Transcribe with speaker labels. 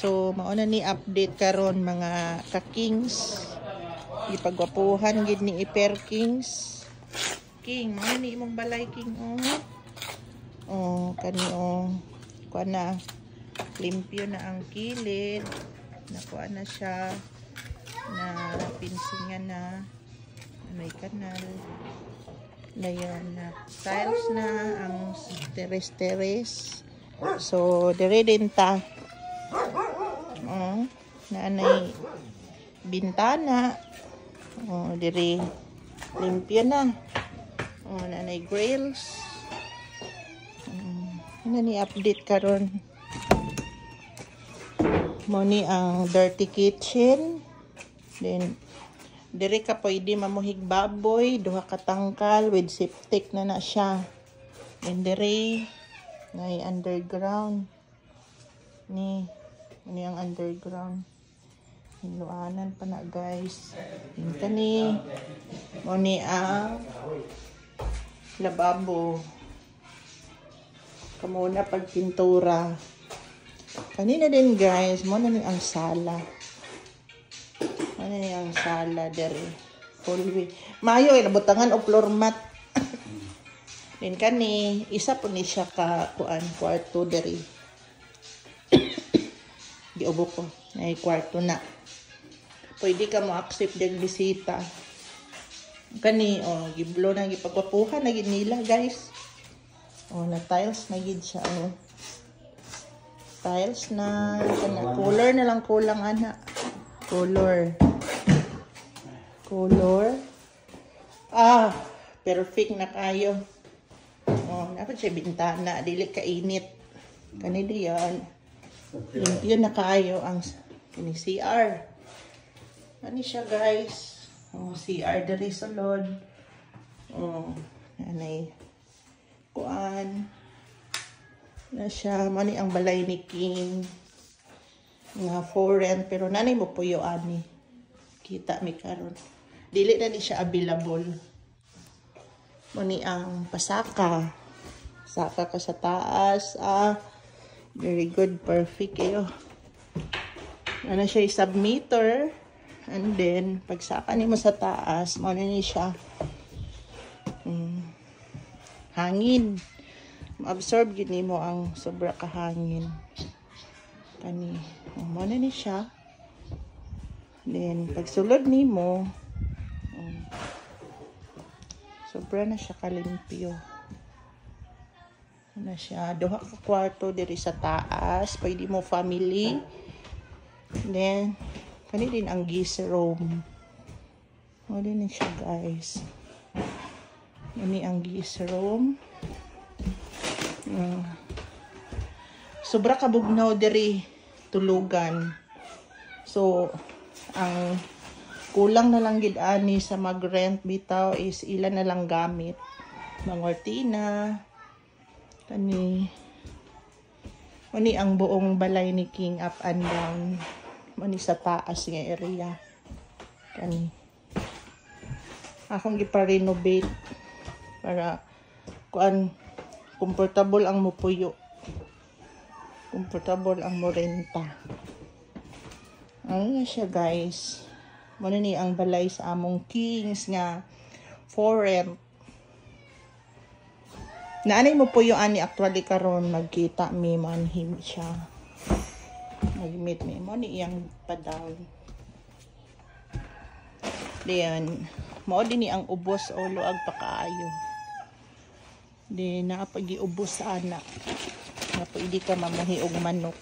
Speaker 1: So mauna ni update karon mga ka-kings. Ipagwapuhan gid ni Iper Kings. King, mga ni imong balay king kani kuha na limpyo na ang kilid. Nakuha na siya na pinsingan na may kanal. Dayon na tiles na ang teres-teres. So dire din ta. Naanay bintana. Dire limpyo na. Naanay grills. Ano ni update karon. Mo ni ang dirty kitchen. Then dire ka pwede mamuhig baboy, duha ka tangkal with septic na siya. And dire na underground. Ni ang underground. Hiluanan pa na guys. Hinta ni mo ni ang lababo. Kamuna pagpintura. Kanina din guys, mo na ni ang sala. Ano yung sala dere full way. Mayo nabutangan og floor mat. Din kani isa po ni siya ka kuan kwarto dere. Giubo ko ay kwarto na. Pwede ka mo accept ng bisita. Kani giblo na gipagwapuhan na gid nila guys. Na tiles na gid siya Tiles na color na lang kulang ana. Color. Perfect na kayo. Dapat siya bintana. Dili kainit. Kanina yan. Yun na kayo ang CR. Ano siya guys? CR dari sulod. Anay. Kuan. Na siya. Mani ang balay ni King. Nga foreign. Pero nanay mo po yung ani. Kita mi karon. Dili na ni siya available. Muni ang pasaka. Saka ka sa taas. Very good. Perfect kayo. Ano siya yung submeter. And then, pagsaka ni mo sa taas, muna ni siya hangin. Ma-absorb gini mo ang sobra kahangin. Kani. Muna ni siya. Then, pagsulod ni mo, sobra na siya kalimpyo. Na siya. Duha ka kwarto diri sa taas. Pwede mo family. Then, kani din ang guest room. Din siya guys. Ini ang guest room. Sobra kabugnaw diri tulugan. So, ang kulang na lang gid ani sa mag-rent bitaw is ilan na lang gamit. Mangortina. Kani ang buong balay ni King up and down. Mani sa taas nga area. Kani. Akong gipa-renovate para kuan comfortable ang mupuyo. Comfortable ang morenta. Ano siya guys. Muna ni ang balay sa among Kings nga for rent. Naanay mo po yung ani actually karon magkita mi manhim siya. Mag-meet mi mo ni iyang pa-down. Diyan. Mao din ni ang ubos o luag pa kaayo. Di napagi-ubos sa anak. Na pwede ka mamuhi og manok.